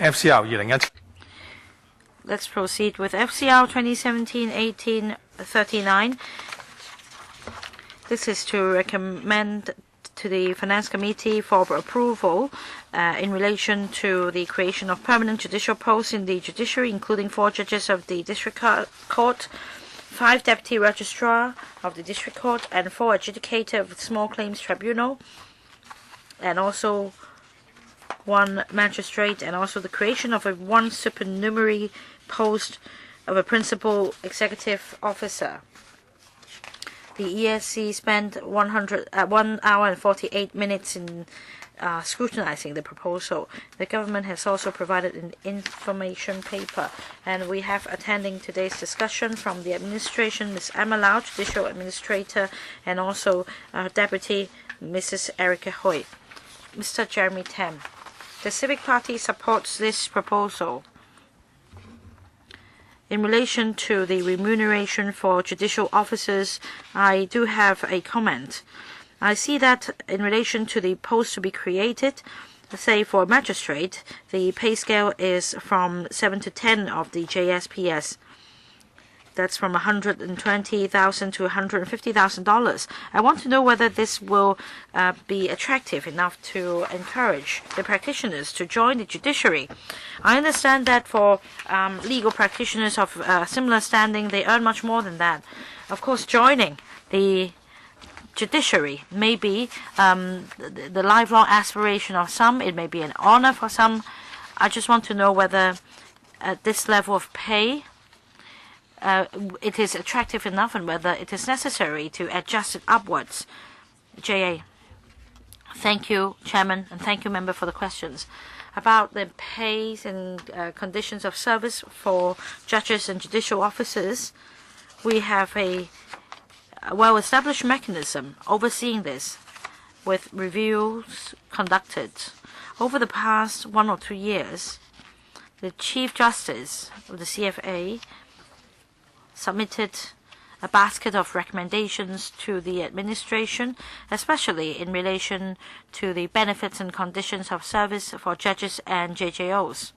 FCR 2017。Let's proceed with FCR 2017-1839. This is to recommend to the Finance Committee for approval in relation to the creation of permanent judicial posts in the judiciary, including 4 judges of the District Court, 5 deputy registrar of the District Court, and 4 adjudicator of the Small Claims Tribunal, and also 1 magistrate, and also the creation of 1 supernumerary post of a principal executive officer. The ESC spent 1 hour and 48 minutes in scrutinizing the proposal. The government has also provided an information paper, and we have attending today's discussion from the administration, Ms. Emma Lau, Judicial Administrator, and also Deputy Mrs. Erica Hui. Mr. Jeremy Tam. The Civic Party supports this proposal. In relation to the remuneration for judicial officers, I do have a comment. I see that in relation to the post to be created, say for a magistrate, the pay scale is from 7 to 10 of the JSPS. That's from $120,000 to $150,000. I want to know whether this will be attractive enough to encourage the practitioners to join the judiciary. I understand that for legal practitioners of similar standing, they earn much more than that. Of course, joining the judiciary may be the lifelong aspiration of some. It may be an honor for some. I just want to know whether at this level of pay, it is attractive enough and whether it is necessary to adjust it upwards. J.A. Thank you, Chairman, and thank you, Member, for the questions. About the pays and conditions of service for judges and judicial officers, we have a well-established mechanism overseeing this with reviews conducted. Over the past 1 or 2 years, the Chief Justice of the CFA submitted a basket of recommendations to the administration, especially in relation to the benefits and conditions of service for judges and JJOs.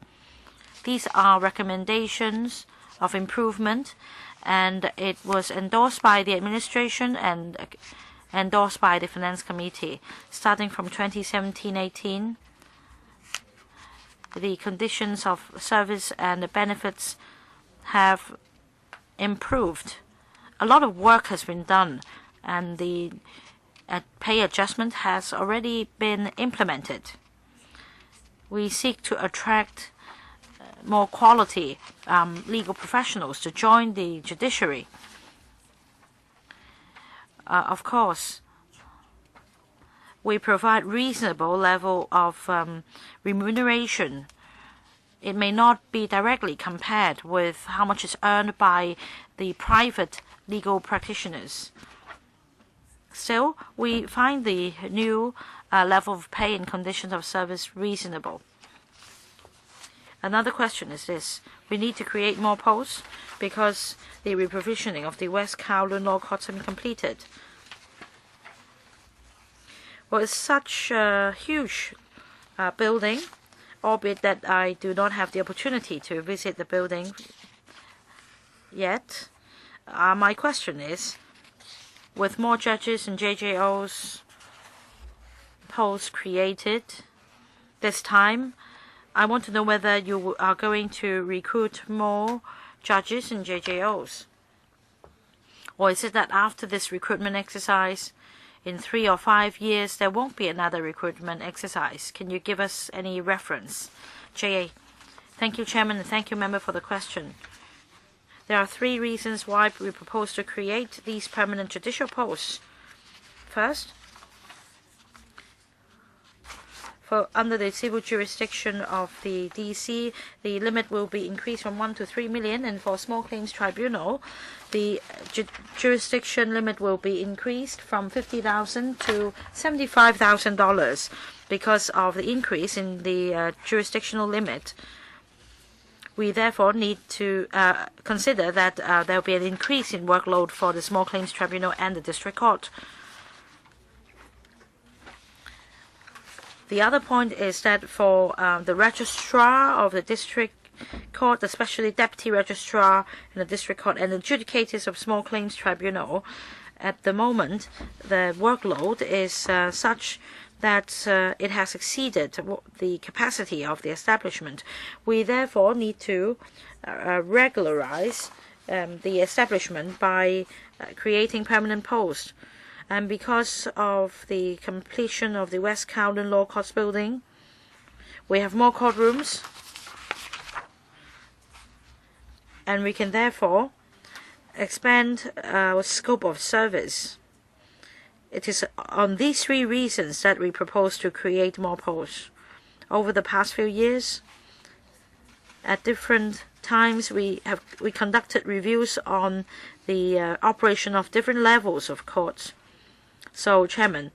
These are recommendations of improvement, and it was endorsed by the administration and endorsed by the Finance Committee. Starting from 2017-18, the conditions of service and the benefits have improved. A lot of work has been done, and the pay adjustment has already been implemented. We seek to attract more quality legal professionals to join the judiciary. Of course, we provide reasonable level of remuneration. It may not be directly compared with how much is earned by the private legal practitioners. Still, we find the new level of pay and conditions of service reasonable. Another question is this. We need to create more posts because the reprovisioning of the West Kowloon Law Courts has been completed. Well, it's such a huge building, albeit that I do not have the opportunity to visit the building yet. My question is, with more judges and JJOs posts created this time, I want to know whether you are going to recruit more judges and JJOs. Or is it that after this recruitment exercise, in 3 or 5 years, there won't be another recruitment exercise? Can you give us any reference? J.A. Thank you, Chairman, and thank you, Member, for the question. There are 3 reasons why we propose to create these permanent judicial posts. First, under the civil jurisdiction of the DC, the limit will be increased from 1 to 3 million, and for small claims tribunal, the jurisdiction limit will be increased from $50,000 to $75,000 because of the increase in the jurisdictional limit. We therefore need to consider that there will be an increase in workload for the small claims tribunal and the district court. The other point is that for the registrar of the district court, especially deputy registrar in the district court, and adjudicators of small claims tribunal, at the moment the workload is such that it has exceeded the capacity of the establishment. We therefore need to regularize the establishment by creating permanent posts. And because of the completion of the West Kowloon Law Courts building, we have more courtrooms, and we can therefore expand our scope of service. It is on these three reasons that we propose to create more posts. Over the past few years, at different times, we conducted reviews on the operation of different levels of courts. So, Chairman,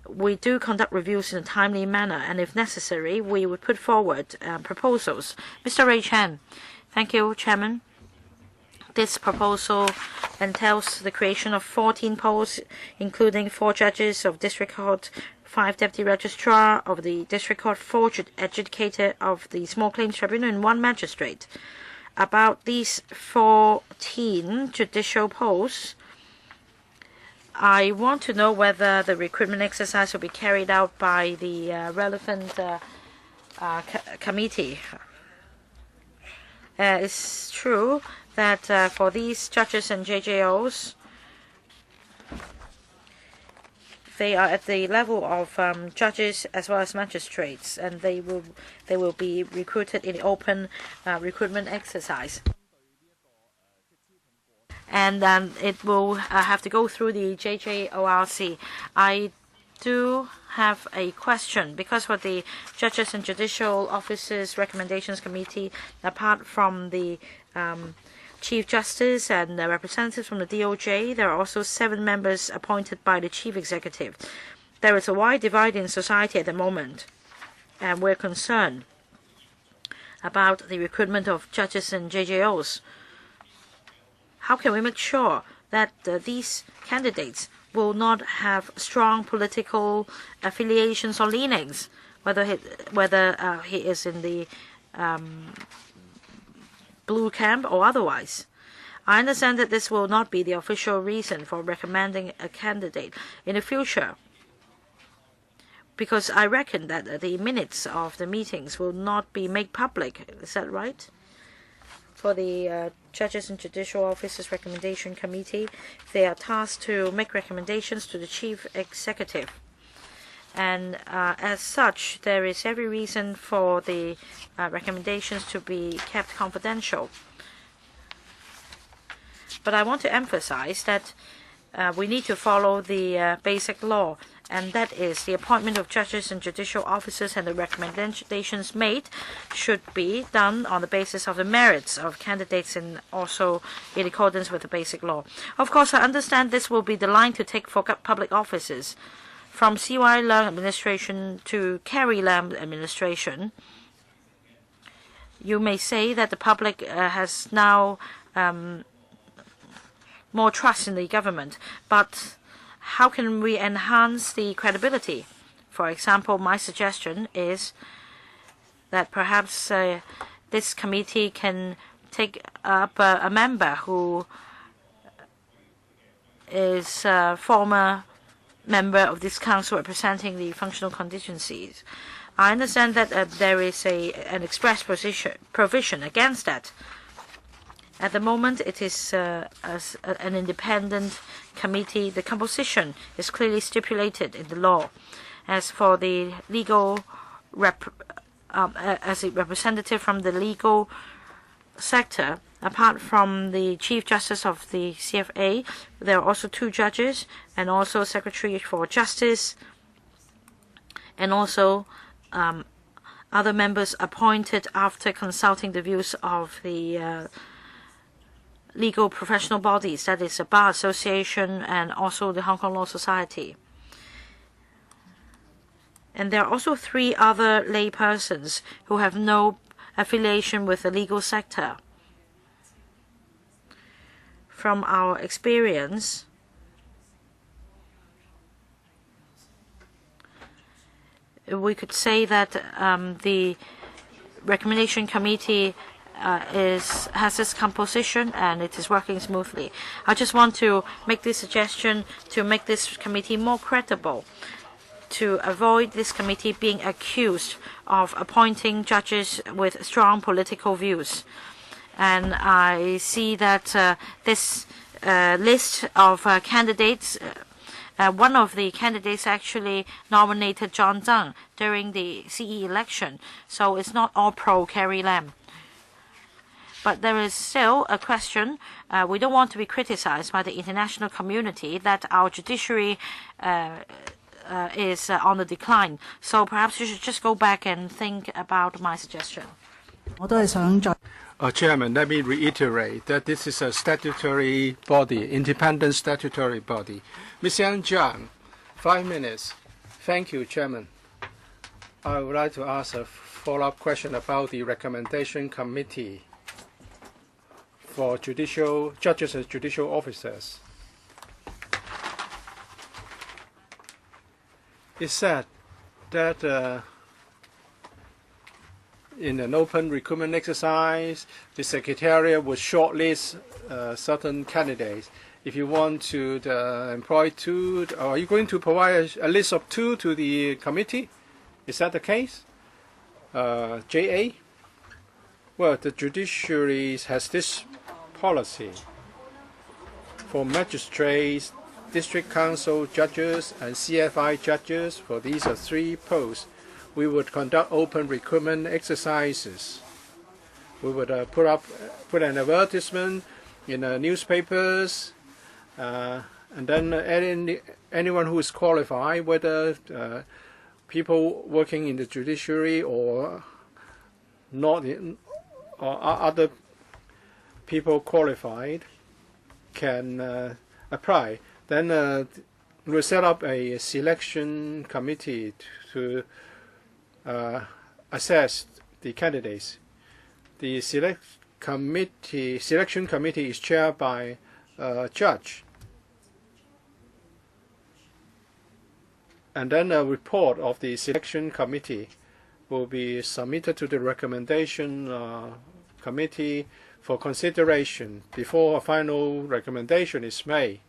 we do conduct reviews in a timely manner, and if necessary, we would put forward proposals. Mr. Ray Chan. Thank you, Chairman. This proposal entails the creation of 14 posts, including 4 judges of district court, 5 deputy registrar of the district court, 4 adjudicator of the small claims tribunal, and 1 magistrate. About these 14 judicial posts, I want to know whether the recruitment exercise will be carried out by the relevant committee. It's true that for these judges and JJOs, they are at the level of judges as well as magistrates, and they will be recruited in the open recruitment exercise. And it will have to go through the JJORC. I do have a question, because for the Judges and Judicial Officers Recommendations Committee, apart from the Chief Justice and the representatives from the DOJ, there are also 7 members appointed by the Chief Executive. There is a wide divide in society at the moment, and we're concerned about the recruitment of judges and JJOs. How can we make sure that these candidates will not have strong political affiliations or leanings, whether he is in the blue camp or otherwise? I understand that this will not be the official reason for recommending a candidate in the future, because I reckon that the minutes of the meetings will not be made public. Is that right? For the Judges and Judicial Officers Recommendation Committee, they are tasked to make recommendations to the Chief Executive. And as such, there is every reason for the recommendations to be kept confidential. But I want to emphasize that we need to follow the basic law, and that is the appointment of judges and judicial officers, and the recommendations made should be done on the basis of the merits of candidates and also in accordance with the basic law. Of course, I understand this will be the line to take for public offices. From C.Y. Leung administration to Carrie Lam administration, you may say that the public has now more trust in the government, but how can we enhance the credibility? For example, my suggestion is that perhaps this committee can take up a member who is a former member of this council representing the functional contingencies. I understand that there is an express provision against that. At the moment, it is as an independent committee. The composition is clearly stipulated in the law. As for the legal as a representative from the legal sector, apart from the Chief Justice of the CFA, there are also 2 judges and also Secretary for Justice, and also other members appointed after consulting the views of the legal professional bodies, that is the Bar Association and also the Hong Kong Law Society. And there are also 3 other lay persons who have no affiliation with the legal sector. From our experience, we could say that the recommendation committee has this composition and it is working smoothly. I just want to make this suggestion to make this committee more credible, to avoid this committee being accused of appointing judges with strong political views. And I see that this list of candidates, one of the candidates actually nominated John Zhang during the CE election, so it's not all pro Carrie Lam. But there is still a question. We don't want to be criticized by the international community that our judiciary is on the decline. So perhaps you should just go back and think about my suggestion. Chairman, let me reiterate that this is a statutory body, independent statutory body. Ms. Yang Jiang, 5 minutes. Thank you, Chairman. I would like to ask a follow-up question about the recommendation committee for judges and judicial officers. It said that in an open recruitment exercise, the Secretariat would shortlist certain candidates. If you want to employ 2, are you going to provide a list of 2 to the committee? Is that the case? JA? Well, the judiciary has this policy for magistrates, district council judges, and CFI judges. For these are 3 posts. We would conduct open recruitment exercises. We would put an advertisement in newspapers, and then anyone who is qualified, whether people working in the judiciary or not, or other people qualified, can apply. Then we'll set up a selection committee to assess the candidates. The selection committee is chaired by a judge. And then a report of the selection committee will be submitted to the recommendation committee for consideration before a final recommendation is made.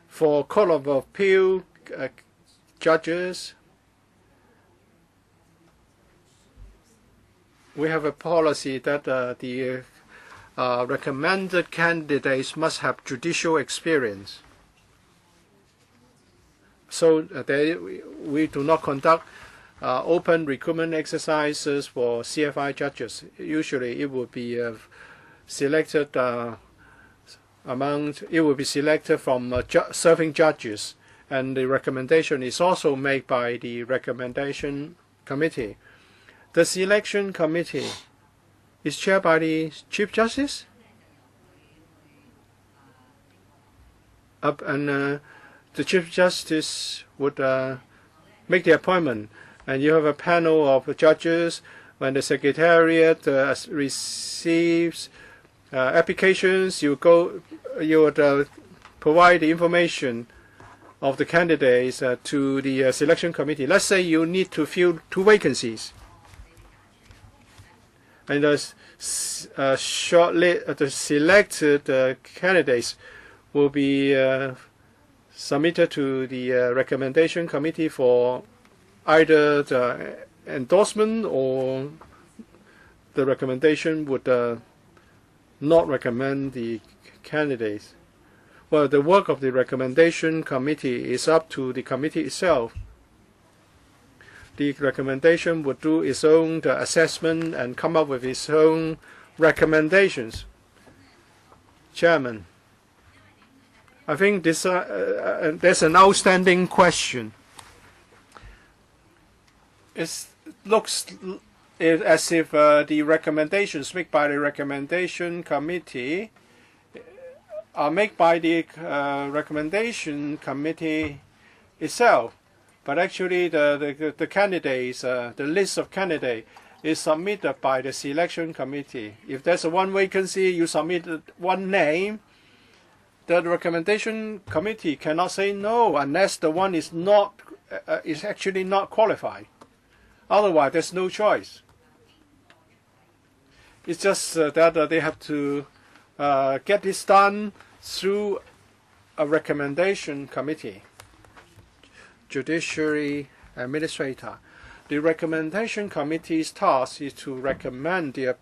For Court of Appeal judges, we have a policy that the recommended candidates must have judicial experience. So we do not conduct open recruitment exercises for CFI judges. Usually it would be selected from serving judges, and the recommendation is also made by the recommendation committee. The selection committee is chaired by the Chief Justice, and the Chief Justice would make the appointment, and you have a panel of judges. When the Secretariat receives applications, you would provide the information of the candidates to the selection committee. Let's say you need to fill 2 vacancies, and the selected candidates will be submitted to the recommendation committee for either the endorsement, or the recommendation would not recommend the candidates. Well, the work of the recommendation committee is up to the committee itself. The recommendation would do its own assessment and come up with its own recommendations. Chairman, I think this there's an outstanding question. It looks as if the recommendations made by the recommendation committee are made by the recommendation committee itself, but actually the candidates, the list of candidates, is submitted by the selection committee. If there's 1 vacancy, you submit 1 name, the recommendation committee cannot say no unless the one is not is actually not qualified. Otherwise, there's no choice. It's just that they have to get this done through a recommendation committee. Judiciary Administrator. The recommendation committee's task is to recommend the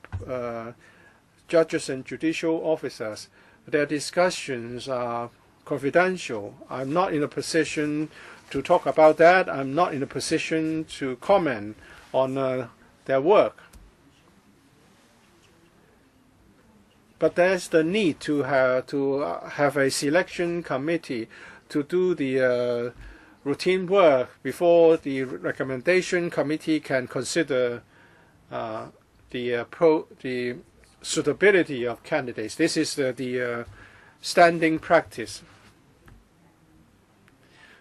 judges and judicial officers. Their discussions are confidential. I'm not in a position to talk about that. I'm not in a position to comment on their work. But there's the need to have a selection committee to do the routine work before the recommendation committee can consider the suitability of candidates. This is the standing practice.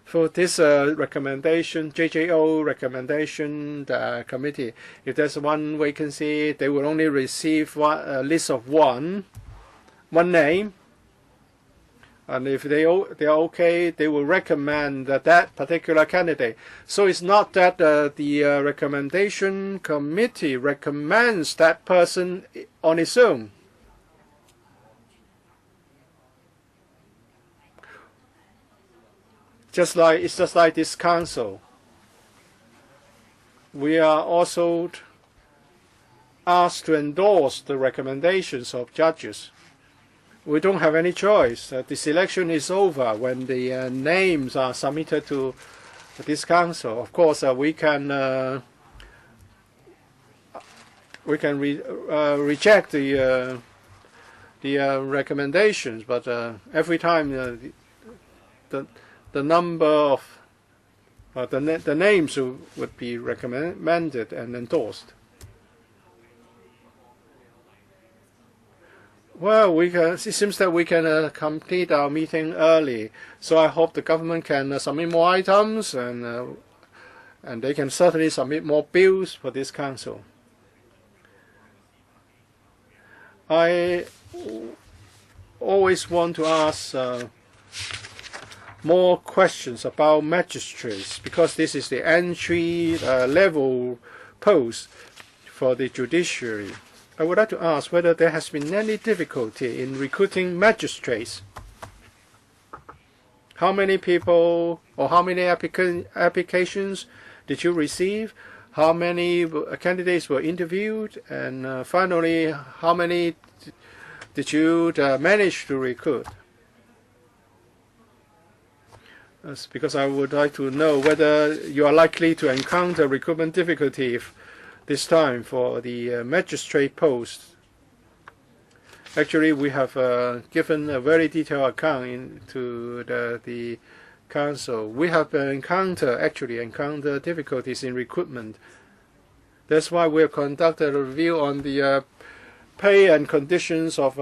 For this recommendation, JJO recommendation committee, if there's one vacancy, they will only receive a list of one name. And if they are okay, they will recommend that particular candidate. So it's not that the recommendation committee recommends that person on its own. It's just like this council. We are also asked to endorse the recommendations of judges. We don't have any choice. The selection is over when the names are submitted to this council. Of course, we can reject the recommendations, but every time the number of the names would be recommended and endorsed. Well, it seems that we can complete our meeting early, so I hope the government can submit more items, and they can certainly submit more bills for this council. I always want to ask more questions about magistrates, because this is the entry level post for the judiciary. I would like to ask whether there has been any difficulty in recruiting magistrates. How many people or how many applications did you receive? How many candidates were interviewed? And finally, how many did you manage to recruit? That's because I would like to know whether you are likely to encounter recruitment difficulties this time for the magistrate post. Actually, we have given a very detailed account to the council. We have encountered difficulties in recruitment. That's why we have conducted a review on the pay and conditions of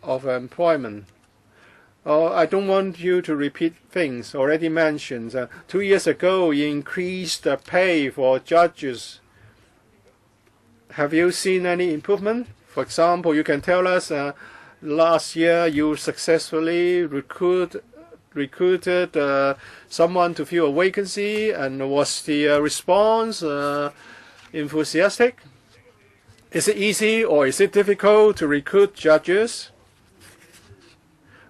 employment. I don't want you to repeat things already mentioned. 2 years ago, you increased the pay for judges. Have you seen any improvement? For example, you can tell us last year you successfully recruited someone to fill a vacancy, and was the response enthusiastic? Is it easy or is it difficult to recruit judges?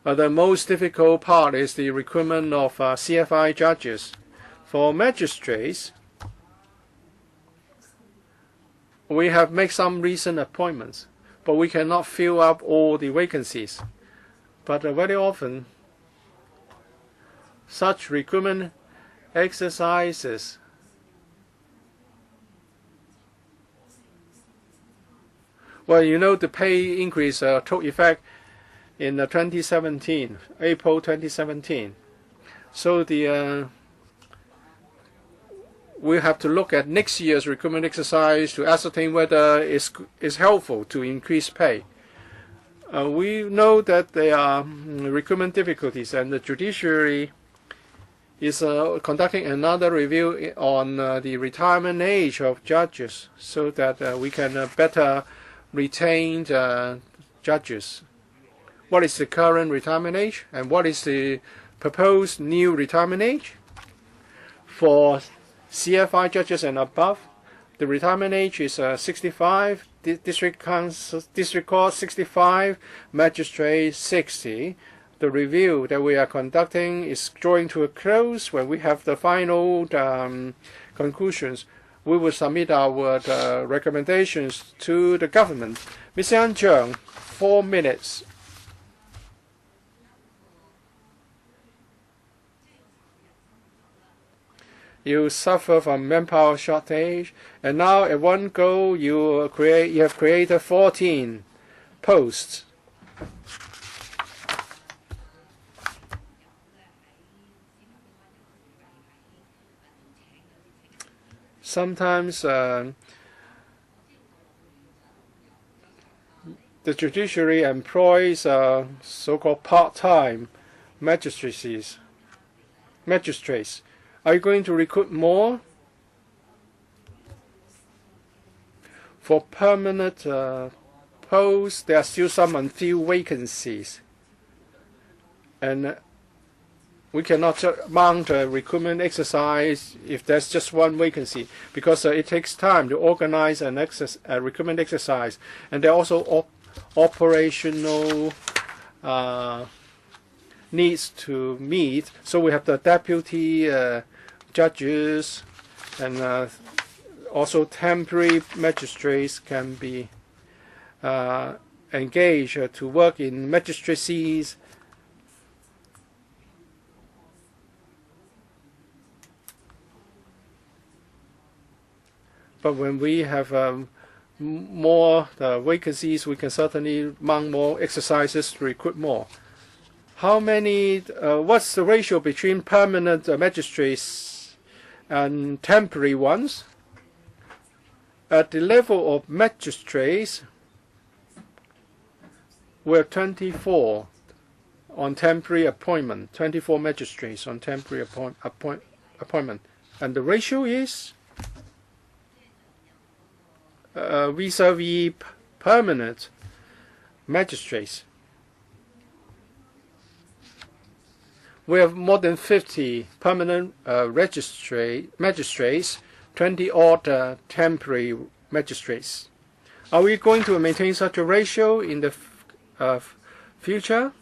The most difficult part is the recruitment of CFI judges. For magistrates, we have made some recent appointments, but we cannot fill up all the vacancies. But very often, such recruitment exercises the pay increase took effect in 2017, April 2017. So we have to look at next year's recruitment exercise to ascertain whether it's helpful to increase pay. We know that there are recruitment difficulties, and the judiciary is conducting another review on the retirement age of judges, so that we can better retain judges. What is the current retirement age and what is the proposed new retirement age? For CFI judges and above, the retirement age is 65, district court 65, magistrate 60. The review that we are conducting is drawing to a close. When we have the final conclusions, we will submit our recommendations to the government. Ms. Yang Zheng, 4 minutes. You suffer from manpower shortage, and now at one go you have created 14 posts. Sometimes the judiciary employs so-called part-time magistrates. Are you going to recruit more? For permanent posts, there are still some unfilled vacancies. And we cannot mount a recruitment exercise if there's just one vacancy, because it takes time to organize a recruitment exercise. And there are also operational needs to meet. So we have the deputy judges, and also temporary magistrates can be engaged to work in magistracies. But when we have more vacancies, we can certainly mount more exercises to recruit more. How many? What's the ratio between permanent magistrates and temporary ones? At the level of magistrates, we're 24 on temporary appointment, 24 magistrates on temporary appointment, and the ratio is vis-a-vis permanent magistrates. We have more than 50 permanent magistrates, 20-odd temporary magistrates. Are we going to maintain such a ratio in the future?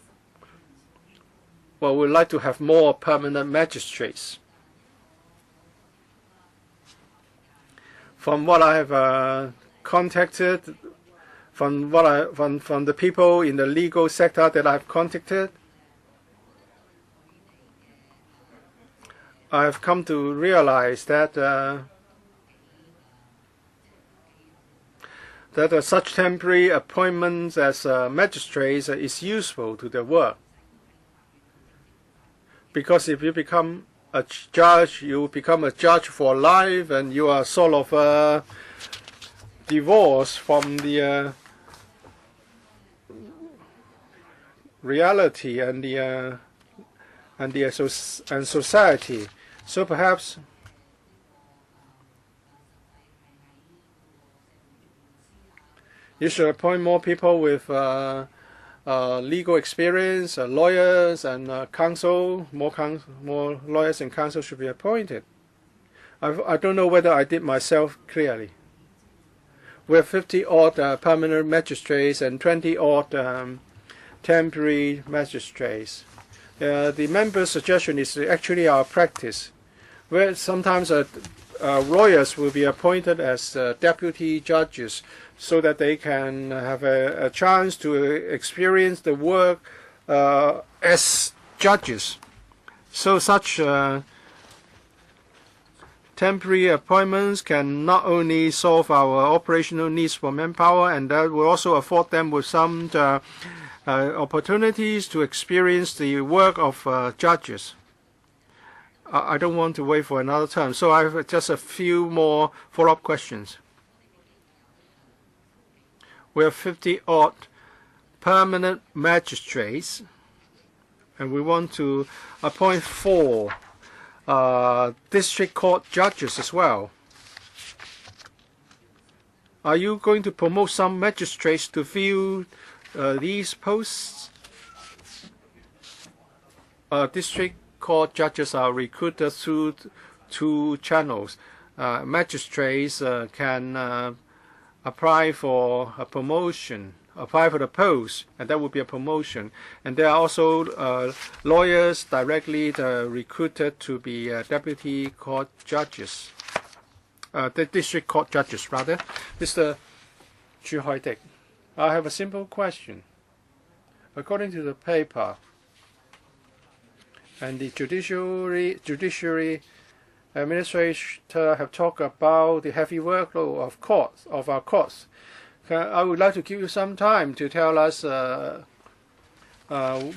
Well, we'd like to have more permanent magistrates. From what I have contacted, from the people in the legal sector that I've contacted, I've come to realize that such temporary appointments as magistrates is useful to their work. Because if you become a judge, you become a judge for life, and you are sort of divorced from the reality and society. So perhaps you should appoint more people with legal experience, lawyers and counsel. More lawyers and counsel should be appointed. I don't know whether I did myself clearly. We have 50-odd permanent magistrates and 20-odd temporary magistrates. The member's suggestion is actually our practice, where sometimes lawyers will be appointed as deputy judges so that they can have a chance to experience the work as judges. So such temporary appointments can not only solve our operational needs for manpower, and that will also afford them with some opportunities to experience the work of judges. I don't want to wait for another term, so I have just a few more follow-up questions. We have 50-odd permanent magistrates, and we want to appoint 4 district court judges as well. Are you going to promote some magistrates to fill these posts, district court judges are recruited through two channels. Magistrates can apply for a promotion, apply for the post, and that would be a promotion. And there are also lawyers directly recruited to be deputy court judges, the district court judges rather. Mr. Chu Hoi-dik, I have a simple question. According to the paper, and the judiciary administrator have talked about the heavy workload of our courts. I would like to give you some time to tell us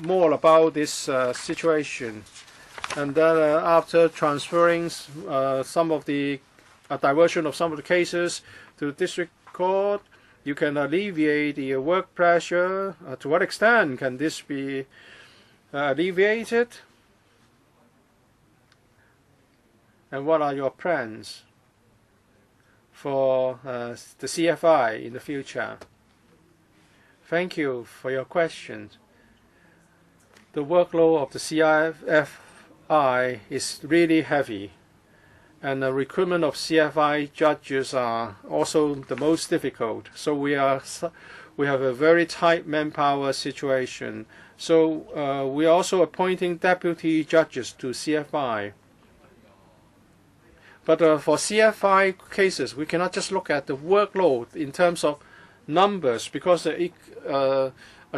more about this situation. And then after transferring some of the diversion of some of the cases to district court, you can alleviate the work pressure. To what extent can this be alleviated? And what are your plans for the CFI in the future? Thank you for your questions. The workload of the CFI is really heavy, and the recruitment of CFI judges are also the most difficult. So we have a very tight manpower situation. So we are also appointing deputy judges to CFI. But for CFI cases, we cannot just look at the workload in terms of numbers, because a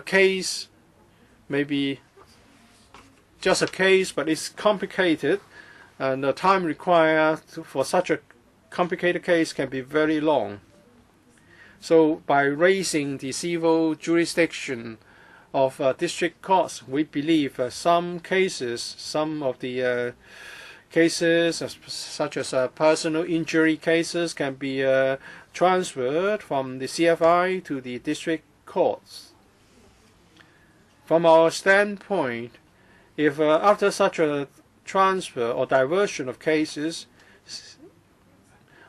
case may be just a case, but it's complicated, and the time required for such a complicated case can be very long. So by raising the civil jurisdiction of district courts, we believe some cases, some of the cases such as personal injury cases can be transferred from the CFI to the district courts. From our standpoint, if after such a transfer or diversion of cases,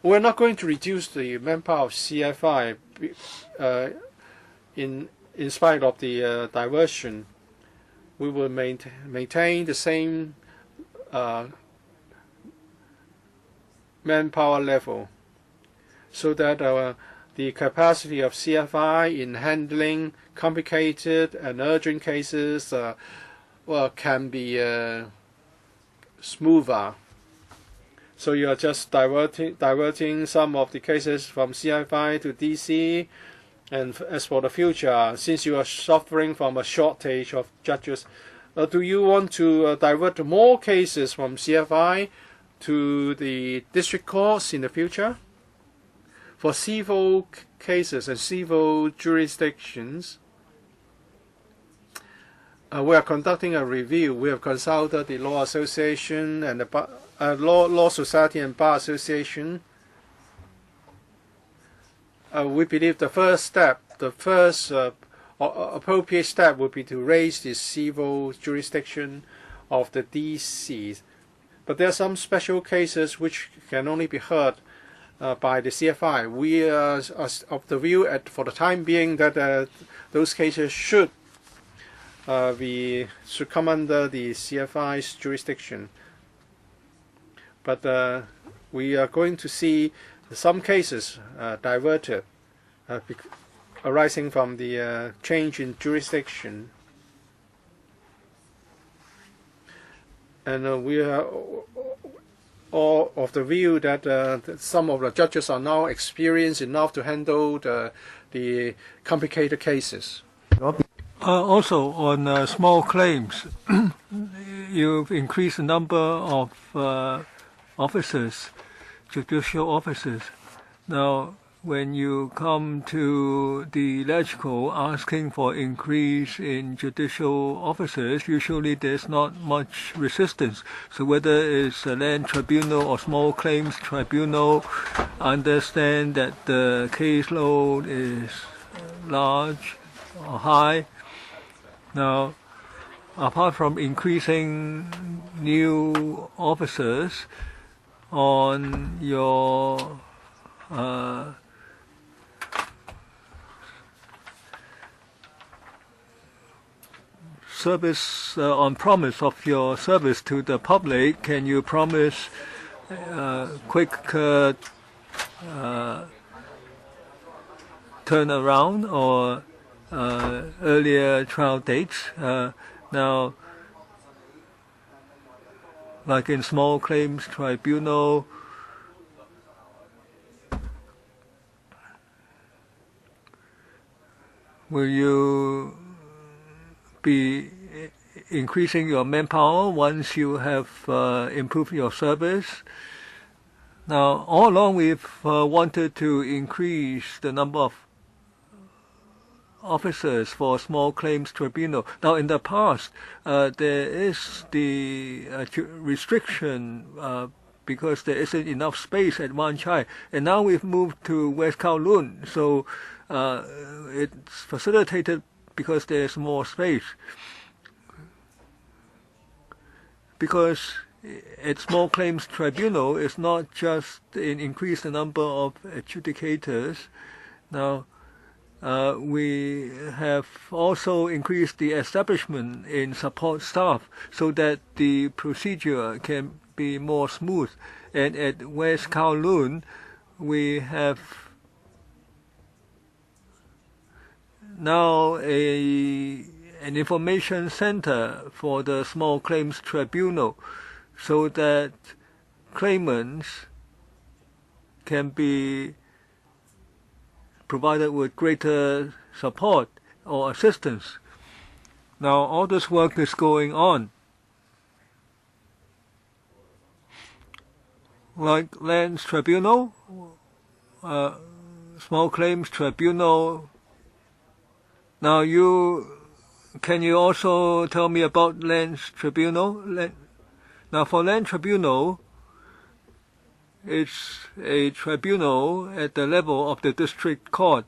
we're not going to reduce the manpower of CFI in spite of the diversion. We will maintain the same manpower level, so that the capacity of CFI in handling complicated and urgent cases can be smoother. So you are just diverting some of the cases from CFI to DC. And as for the future, since you are suffering from a shortage of judges, do you want to divert more cases from CFI to the district courts in the future? For civil cases and civil jurisdictions, we are conducting a review. We have consulted the Law Association and the Law Society and Bar Association. We believe the first appropriate step would be to raise the civil jurisdiction of the DCs. But there are some special cases which can only be heard by the CFI. We are of the view, for the time being, that those cases should come under the CFI's jurisdiction. But we are going to see some cases diverted, arising from the change in jurisdiction. And we are all of the view that some of the judges are now experienced enough to handle the complicated cases. Also, on small claims, you've increased the number of officers, judicial officers. Now, when you come to the LegCo asking for increase in judicial officers, usually there's not much resistance. So whether it's a land tribunal or small claims tribunal, I understand that the caseload is large or high. Now, apart from increasing new officers on your service on promise of your service to the public, can you promise quick turnaround or earlier trial dates? Now, like in small claims tribunal, will you be increasing your manpower once you have improved your service? Now, all along we've wanted to increase the number of officers for small claims tribunal. Now, in the past, there is the restriction because there isn't enough space at Wan Chai, and now we've moved to West Kowloon, so it's facilitated because there's more space. Because at small claims tribunal, it's not just an increase the number of adjudicators. Now, we have also increased the establishment in support staff so that the procedure can be more smooth. And at West Kowloon, we have now an information center for the small claims tribunal so that claimants can be provided with greater support or assistance. Now, all this work is going on. Like Lands Tribunal, Small Claims Tribunal. Now, can you also tell me about Lands Tribunal? Now, for Land Tribunal, it's a tribunal at the level of the district court.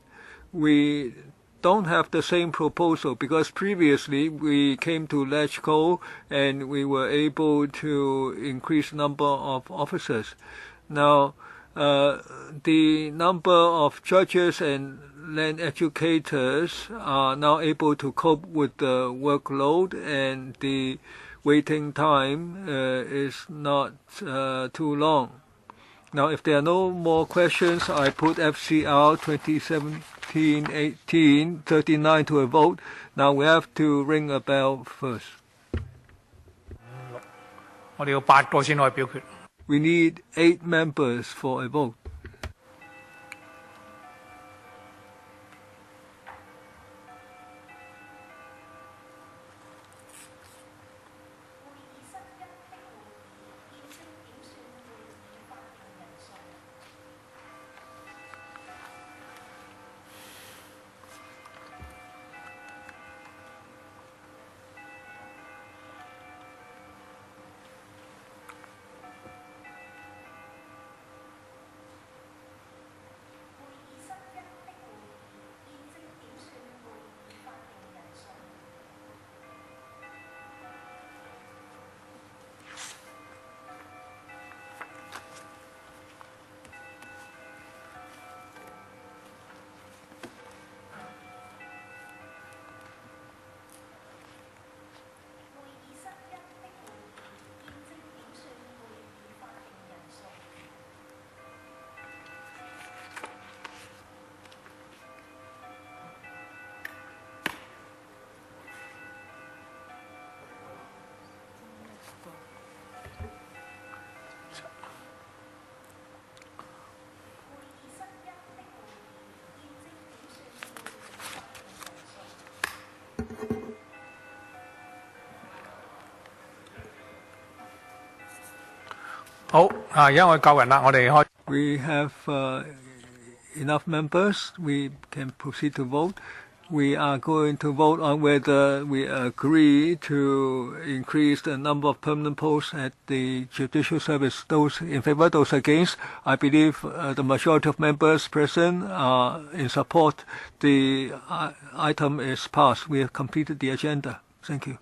We don't have the same proposal because previously we came to LegCo and we were able to increase number of officers. Now, the number of judges and land educators are now able to cope with the workload, and the waiting time is not too long. Now, if there are no more questions, I put FCR 2017-18-39 to a vote. Now we have to ring a bell first. We need 8 members for a vote. We have enough members. We can proceed to vote. We are going to vote on whether we agree to increase the number of permanent posts at the judicial service. Those in favor, those against. I believe the majority of members present are in support. The item is passed. We have completed the agenda. Thank you.